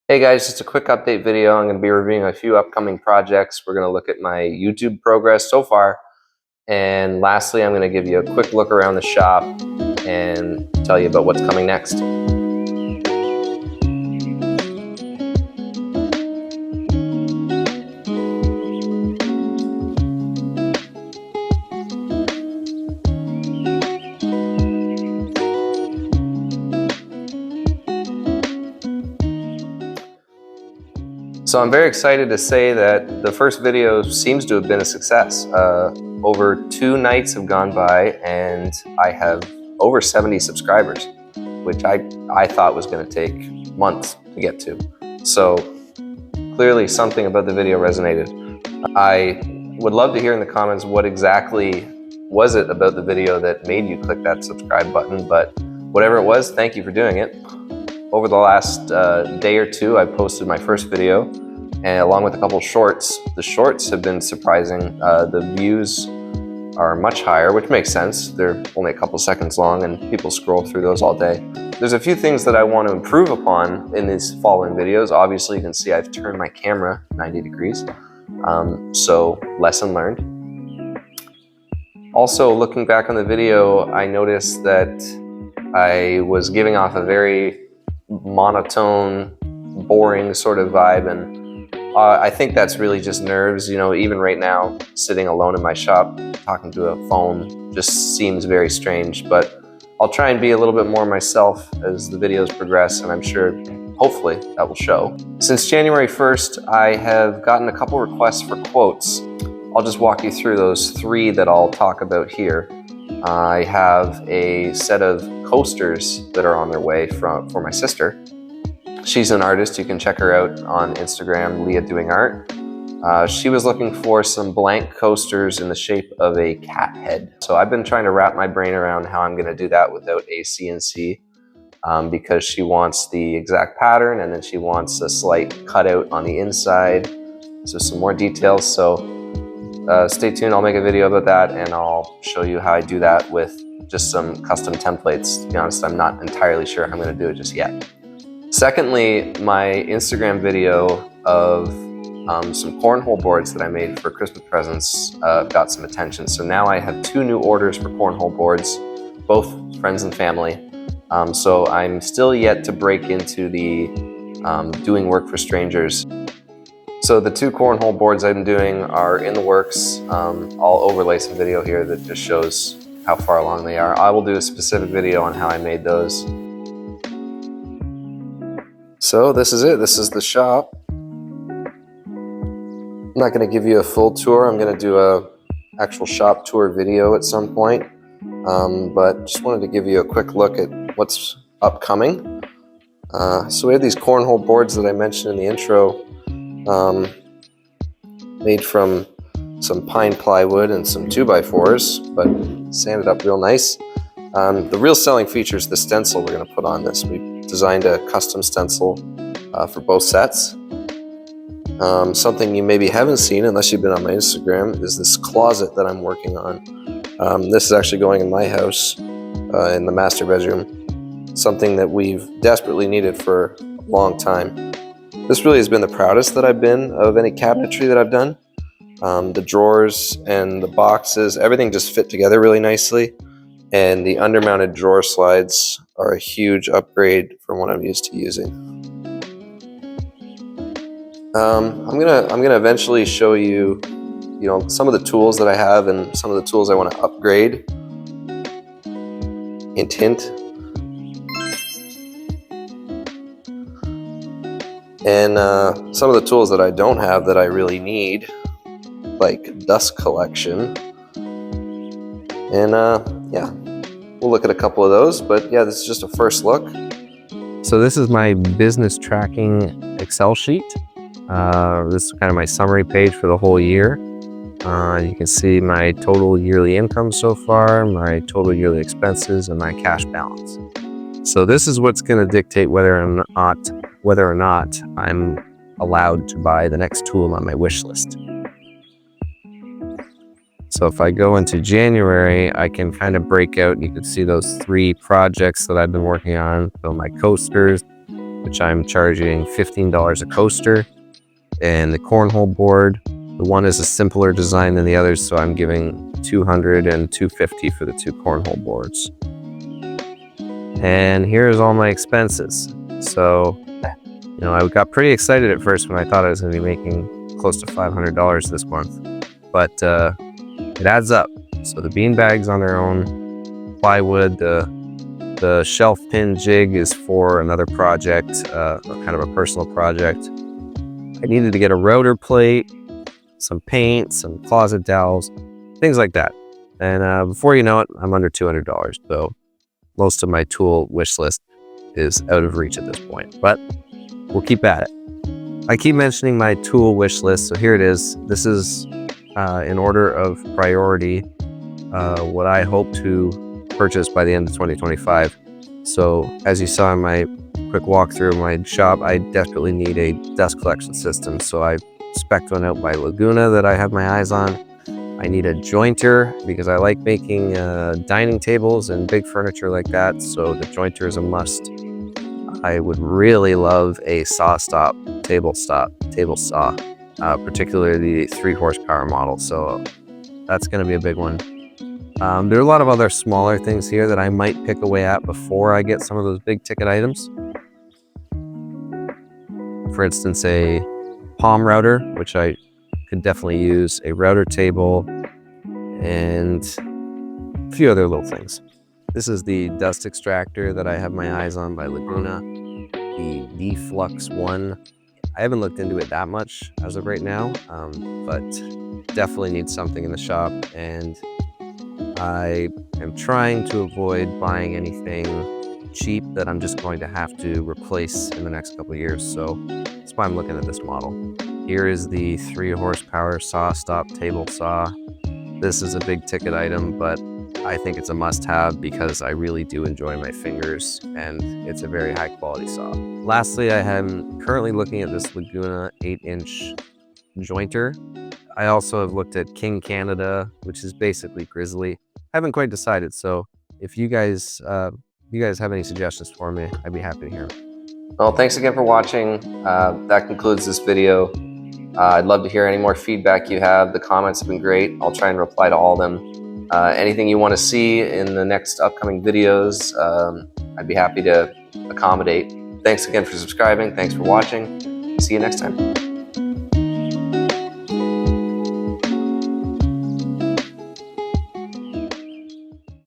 Hey guys, just a quick update video. I'm going to be reviewing a few upcoming projects. We're going to look at my YouTube progress so far. And lastly, I'm going to give you a quick look around the shop and tell you about what's coming next. So I'm very excited to say that the first video seems to have been a success. Over 2 nights have gone by and I have over 70 subscribers, which I thought was going to take months to get to. So clearly something about the video resonated. I would love to hear in the comments what exactly was it about the video that made you click that subscribe button, but whatever it was, thank you for doing it. Over the last day or two, I posted my first video, and along with a couple shorts. The shorts have been surprising. The views are much higher, which makes sense. They're only a couple seconds long, and people scroll through those all day. There's a few things that I want to improve upon in these following videos. Obviously, you can see I've turned my camera 90 degrees, so lesson learned. Also, looking back on the video, I noticed that I was giving off a very monotone, boring sort of vibe, and I think that's really just nerves. You know, even right now, sitting alone in my shop, talking to a phone just seems very strange, but I'll try and be a little bit more myself as the videos progress, and I'm sure, hopefully, that will show. Since January 1st, I have gotten a couple requests for quotes. I'll just walk you through those 3 that I'll talk about here. I have a set of coasters that are on their way for my sister. She's an artist. You can check her out on Instagram, Leah Doing Art. She was looking for some blank coasters in the shape of a cat head. So I've been trying to wrap my brain around how I'm going to do that without a CNC, because she wants the exact pattern and then she wants a slight cutout on the inside. So some more details. So stay tuned, I'll make a video about that and I'll show you how I do that with just some custom templates. To be honest, I'm not entirely sure how I'm going to do it just yet. Secondly, my Instagram video of some cornhole boards that I made for Christmas presents got some attention. So now I have 2 new orders for cornhole boards, both friends and family. So I'm still yet to break into the doing work for strangers. So the 2 cornhole boards I'm doing are in the works. I'll overlay some video here that just shows how far along they are. I will do a specific video on how I made those. So this is it. This is the shop. I'm not going to give you a full tour. I'm going to do a actual shop tour video at some point. But just wanted to give you a quick look at what's upcoming. So we have these cornhole boards that I mentioned in the intro. Made from some pine plywood and some 2x4s, but sanded up real nice. The real selling feature is the stencil we're going to put on this. We designed a custom stencil for both sets. Something you maybe haven't seen unless you've been on my Instagram is this closet that I'm working on. This is actually going in my house in the master bedroom. Something that we've desperately needed for a long time. This really has been the proudest that I've been of any cabinetry that I've done. The drawers and the boxes, everything just fit together really nicely. And the undermounted drawer slides are a huge upgrade from what I'm used to using. I'm gonna eventually show you, some of the tools that I have and some of the tools I want to upgrade. Hint, hint. And some of the tools that I don't have that I really need, like dust collection. And yeah, we'll look at a couple of those, but yeah, this is just a first look. So this is my business tracking Excel sheet. This is kind of my summary page for the whole year. You can see my total yearly income so far, my total yearly expenses, and my cash balance. So this is what's going to dictate whether or not I'm allowed to buy the next tool on my wish list. So if I go into January, I can kind of break out, you can see those 3 projects that I've been working on. So my coasters, which I'm charging $15 a coaster, and the cornhole board. The one is a simpler design than the others, so I'm giving $200 and $250 for the 2 cornhole boards. And here's all my expenses. So, you know, I got pretty excited at first when I thought I was going to be making close to $500 this month, but it adds up. So the bean bags on their own, plywood, the shelf pin jig is for another project, kind of a personal project. I needed to get a router plate, some paint, some closet dowels, things like that. And before you know it, I'm under $200. So most of my tool wish list is out of reach at this point, but we'll keep at it. I keep mentioning my tool wish list, so here it is. This is in order of priority, what I hope to purchase by the end of 2025. So as you saw in my quick walkthrough of my shop, I desperately need a dust collection system. So I spec'd one out by Laguna that I have my eyes on. I need a jointer because I like making dining tables and big furniture like that. So the jointer is a must. I would really love a table saw, particularly the 3 horsepower model. So that's going to be a big one. There are a lot of other smaller things here that I might pick away at before I get some of those big ticket items. For instance, a palm router, which I could definitely use, a router table, and a few other little things. This is the dust extractor that I have my eyes on by Laguna, the Deflux 1. I haven't looked into it that much as of right now, but definitely need something in the shop, and I am trying to avoid buying anything cheap that I'm just going to have to replace in the next couple of years. So that's why I'm looking at this model. Here is the 3 horsepower saw stop table saw. This is a big ticket item, but I think it's a must-have because I really do enjoy my fingers, and it's a very high quality saw. Lastly, I am currently looking at this Laguna 8-inch jointer. I also have looked at King Canada, which is basically Grizzly. I haven't quite decided, so if you guys have any suggestions for me, I'd be happy to hear them. Well, thanks again for watching. That concludes this video. I'd love to hear any more feedback you have. The comments have been great. I'll try and reply to all of them. Anything you want to see in the next upcoming videos, I'd be happy to accommodate. Thanks again for subscribing. Thanks for watching. See you next time.